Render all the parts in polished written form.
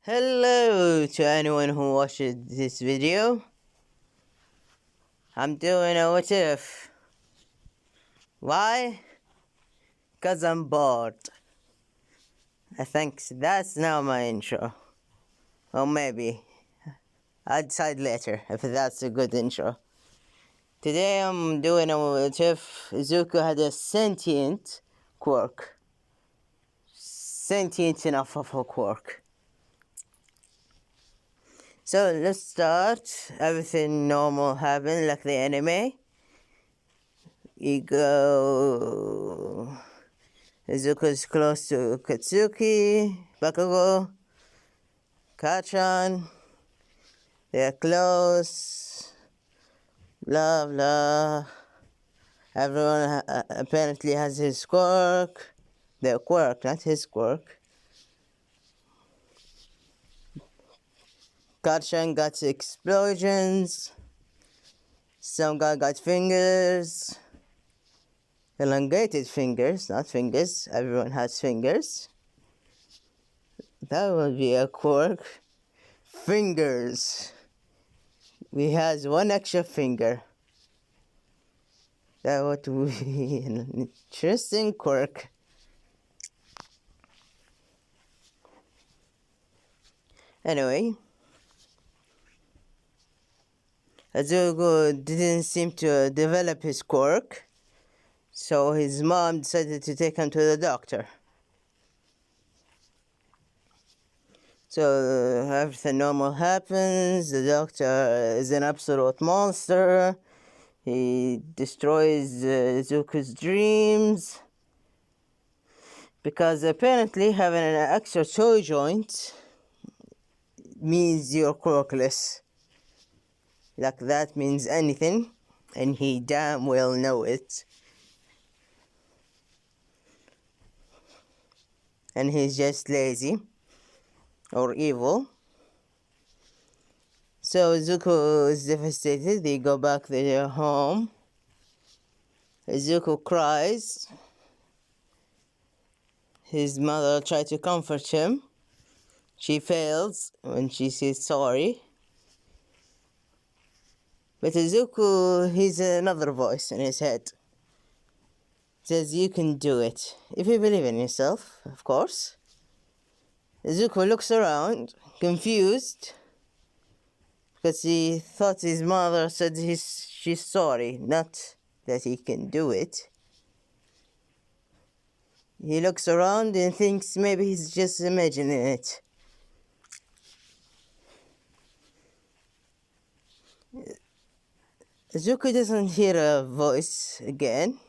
Hello to anyone who watches this video. I'm doing a what if. Why? Cause I'm bored. I think that's now my intro. Or maybe. I'll decide later if that's a good intro. Today I'm doing a what if Zuko had a sentient quirk. Sentient enough of a quirk. So let's start. Everything normal happened like the anime. You go. Izuku is close to Katsuki, Bakugo, Kachan. They're close. Blah blah. Everyone apparently has his quirk. Their quirk, not his quirk. Kachan got explosions. Some guy got fingers. Elongated fingers, not fingers. Everyone has fingers. That would be a quirk. Fingers. We has one extra finger. That would be an interesting quirk. Anyway, Azugo didn't seem to develop his quirk, so his mom decided to take him to the doctor. So everything normal happens. The doctor is an absolute monster. He destroys Zuko's dreams. Because apparently having an extra toe joint means you're quirkless. Like that means anything. And he damn well know it. And he's just lazy. Or evil. So Zuko is devastated. They go back to their home. Zuko cries. His mother tries to comfort him. She fails when she says sorry. But Zuko, he's another voice in his head. Says you can do it. If you believe in yourself, of course. Zuko looks around, confused. Because he thought his mother said she's sorry, not that he can do it. He looks around and thinks maybe he's just imagining it. Zuko doesn't hear a voice again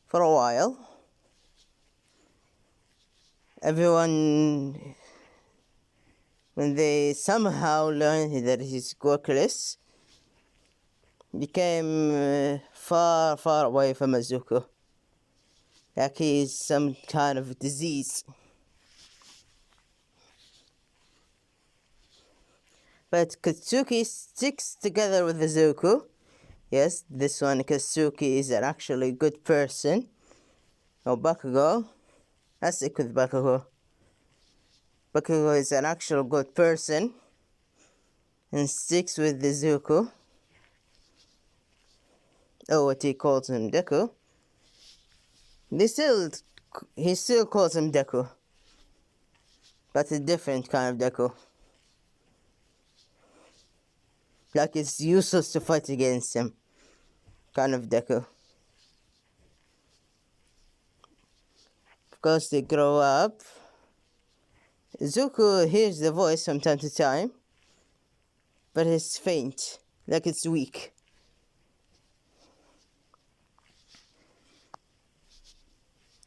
for a while. Everyone, when they somehow learned that he's quirkless, became far, far away from Zuko. Like he's some kind of disease. But Katsuki sticks together with Zuko. Yes, this one, Katsuki, is an actually good person. Oh, Bakugo. I stick with Bakugo. Bakugo is an actual good person. And sticks with the Zuko. Oh, what he calls him, Deku. He still calls him Deku. But a different kind of Deku. Like it's useless to fight against him. Kind of Deku. Of course, they grow up. Zuko hears the voice from time to time. But it's faint. Like it's weak.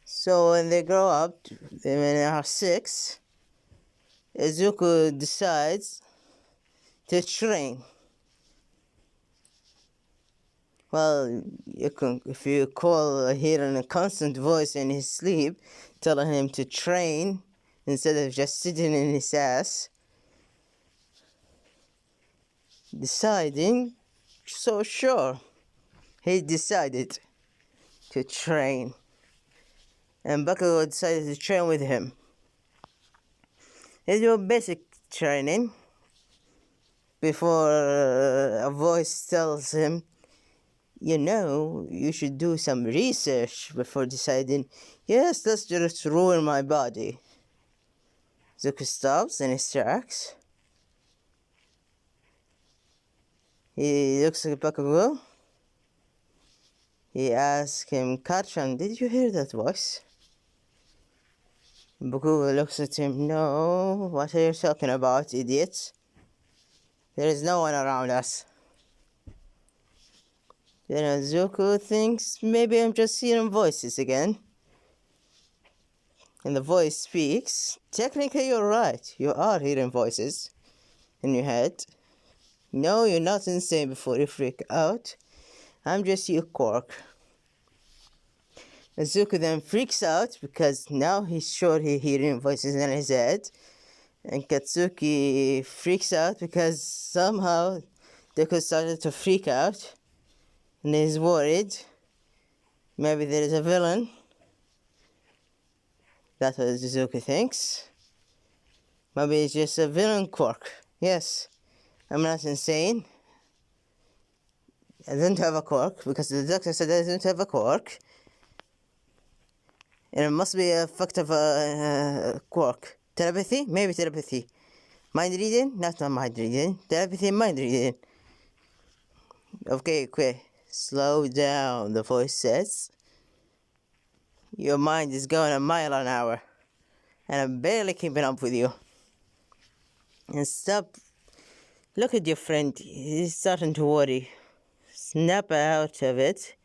So when they grow up, when they are 6, Zuko decides to train. Well, if you hearing a constant voice in his sleep telling him to train instead of just sitting in his ass, so sure, he decided to train. And Bakugo decided to train with him. It's your basic training before a voice tells him, you should do some research before deciding, yes, let's just ruin my body. Zuko stops in his tracks. He looks at Bakugo. He asks him, Kachan, did you hear that voice? Bakugo looks at him, no, what are you talking about, idiot? There is no one around us. Then Zuko thinks, maybe I'm just hearing voices again. And the voice speaks, technically you're right, you are hearing voices in your head. No, you're not insane before you freak out. I'm just your quirk. Zuko then freaks out because now he's sure he's hearing voices in his head. And Katsuki freaks out because somehow Deku started to freak out. And he's worried. Maybe there is a villain. That's what Zuko thinks. Maybe it's just a villain quirk. Yes, I'm not insane. I don't have a quirk because the doctor said I don't have a quirk. And it must be a fact of a quirk. Telepathy? Maybe telepathy. Mind reading? Not mind reading. Telepathy, mind reading. Okay, quick. Slow down, the voice says. Your mind is going a mile an hour. And I'm barely keeping up with you. And stop. Look at your friend. He's starting to worry. Snap out of it.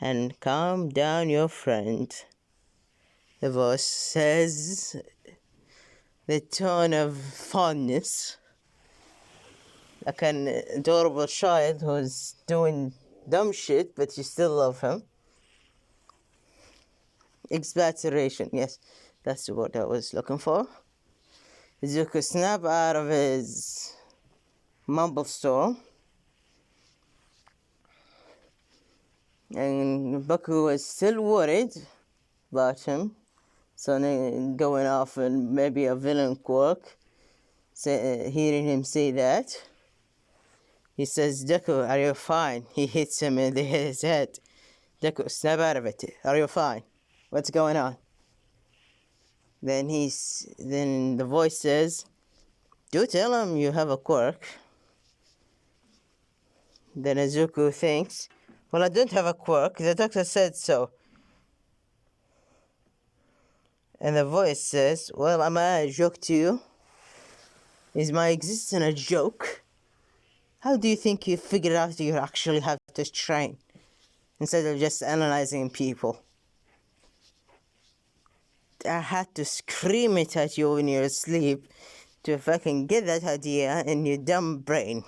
And calm down your friend. The voice says, the tone of fondness, like an adorable child who's doing dumb shit, but you still love him. Exasperation, yes, that's the word I was looking for. Zuko snapped out of his mumble storm, and Baku was still worried about him. So going off and maybe a villain quirk, hearing him say that. He says, Deku, are you fine? He hits him in his head. Deku, snap out of it. Are you fine? What's going on? Then the voice says, do tell him you have a quirk. Then Izuku thinks, well, I don't have a quirk. The doctor said so. And the voice says, well, am I a joke to you? Is my existence a joke? How do you think you figured out you actually have to train instead of just analyzing people? I had to scream it at you when you're asleep to fucking get that idea in your dumb brain.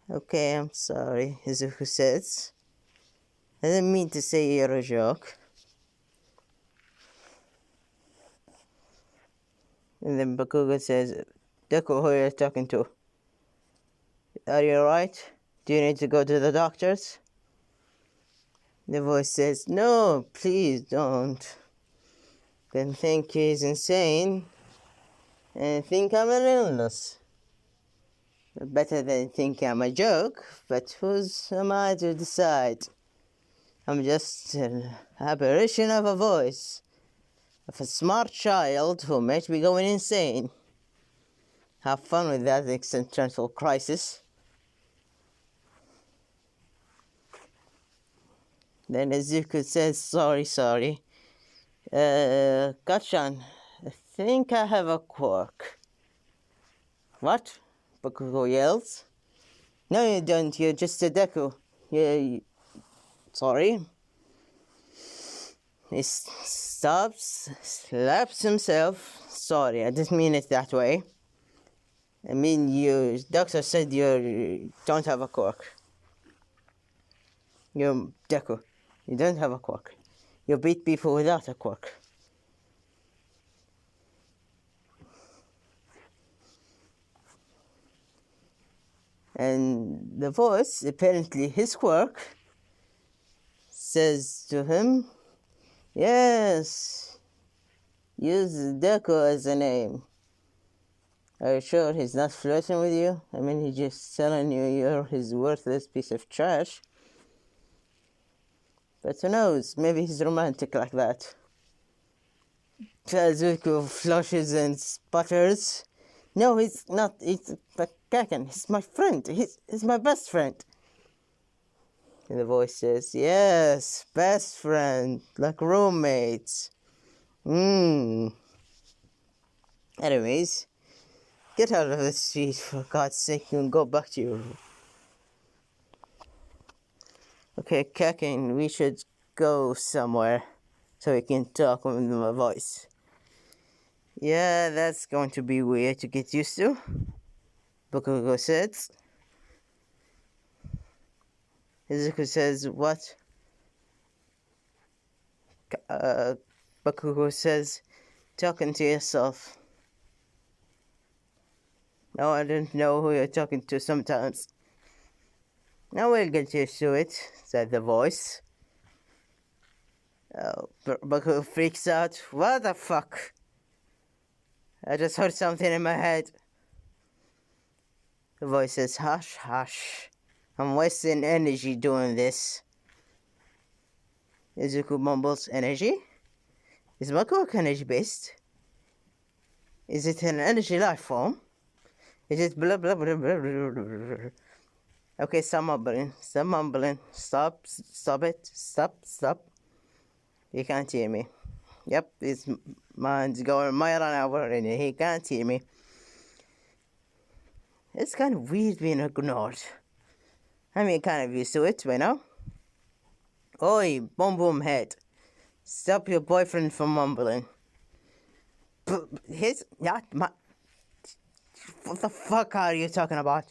Okay, I'm sorry, Izuku says. I didn't mean to say you're a joke. And then Bakugo says, Deku, who are you talking to? Are you alright? Do you need to go to the doctors? The voice says, no, please don't. Then think he's insane and think I'm an illness. Better than think I'm a joke, but who's am I to decide? I'm just an aberration of a voice. Of a smart child who might be going insane. Have fun with that existential crisis. Then Izuku says, sorry. Kachan, I think I have a quirk. What? Bakugo yells. No, you don't. You're just a Deku. Sorry. He stops, slaps himself. Sorry, I didn't mean it that way. I mean, your doctor said you don't have a quirk. You're Deku. You don't have a quirk. You beat people without a quirk. And the voice, apparently his quirk, says to him, yes, Use Deku as a name. Are you sure he's not flirting with you? I mean, he's just telling you you're his worthless piece of trash. But who knows? Maybe he's romantic like that. Zuko flushes and sputters. No, he's not. He's Kaken. He's my friend. He's my best friend. And the voice says, yes, best friend. Like roommates. Anyways, get out of the street for God's sake and go back to your room. Okay, Kaken, we should go somewhere so we can talk with my voice. Yeah, that's going to be weird to get used to, Bakugo says. Izuku says, what? Bakugo says, talking to yourself. No, I don't know who you're talking to sometimes. Now we'll get used to it, said the voice. Bakugo freaks out. What the fuck? I just heard something in my head. The voice says, hush, hush. I'm wasting energy doing this. Izuku mumbles, energy? Is my quirk energy based? Is it an energy life form? Is it blah blah blah blah blah blah blah? Okay, stop mumbling. Stop mumbling. Stop it. Stop. He can't hear me. Yep, his mind's going a mile an hour and he can't hear me. It's kind of weird being ignored. I mean, kind of used to it by now. Oi, boom head. Stop your boyfriend from mumbling. His, not my... What the fuck are you talking about?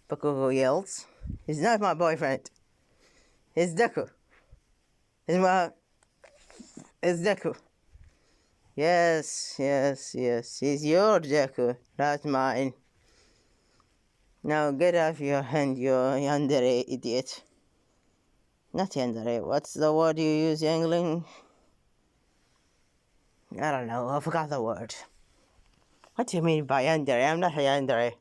Bakugo yells. He's not my boyfriend. He's Deku. He's Deku. Yes. He's your Deku, not mine. Now get off your hand, you yandere idiot. Not yandere, what's the word you use, youngling? I don't know, I forgot the word. What do you mean by yandere? I'm not a yandere.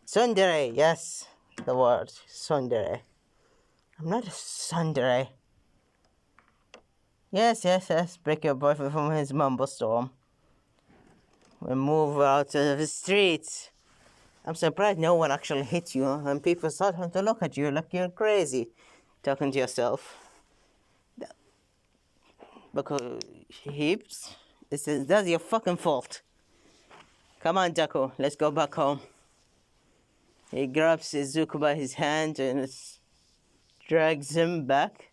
Tsundere, yes, the word, tsundere. I'm not a tsundere. Yes, break your boyfriend from his mumble storm. We move out of the streets. I'm surprised no one actually hit you and people starting to look at you like you're crazy. Talking to yourself. Because heaps. That's your fucking fault. Come on, Deku, let's go back home. He grabs Izuku by his hand and drags him back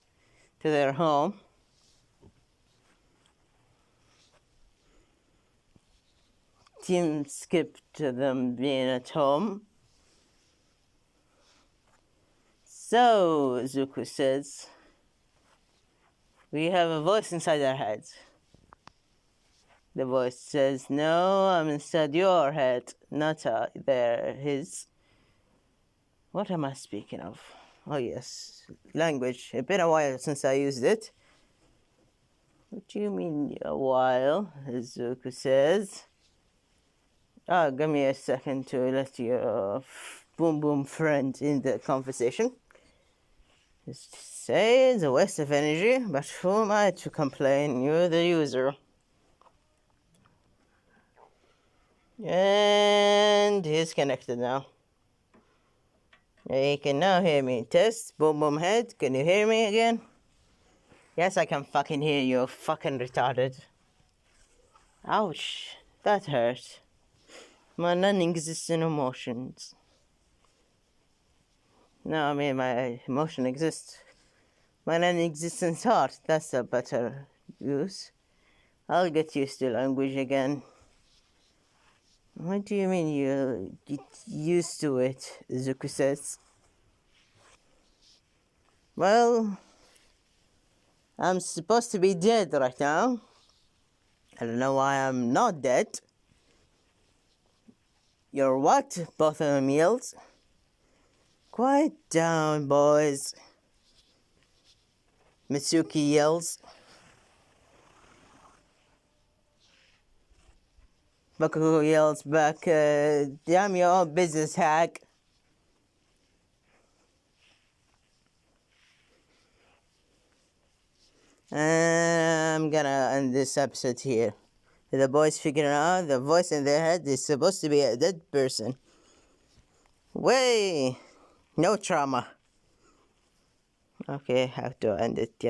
to their home. Team skip to them being at home. So, Izuku says, we have a voice inside our heads. The voice says, no, I'm inside your head, not his. What am I speaking of? Oh yes, language. It's been a while since I used it. What do you mean a while? Izuku says. Give me a second to let your boom friend in the conversation. Just say it's a waste of energy, but who am I to complain? You're the user. And he's connected now. He can now hear me. Test, boom head. Can you hear me again? Yes, I can fucking hear you, fucking retarded. Ouch, that hurt. My non-existent emotions. No, I mean my emotion exists. My non-existent heart, that's a better use. I'll get used to language again. What do you mean you get used to it? Zuko says. Well, I'm supposed to be dead right now. I don't know why I'm not dead. You're what? Both of them yells. Quiet down, boys. Mitsuki yells. Bakugo yells back, damn your own business, hack. And I'm gonna end this episode here. The boys figuring out the voice in their head is supposed to be a dead person. Way! No trauma. Okay, have to end it.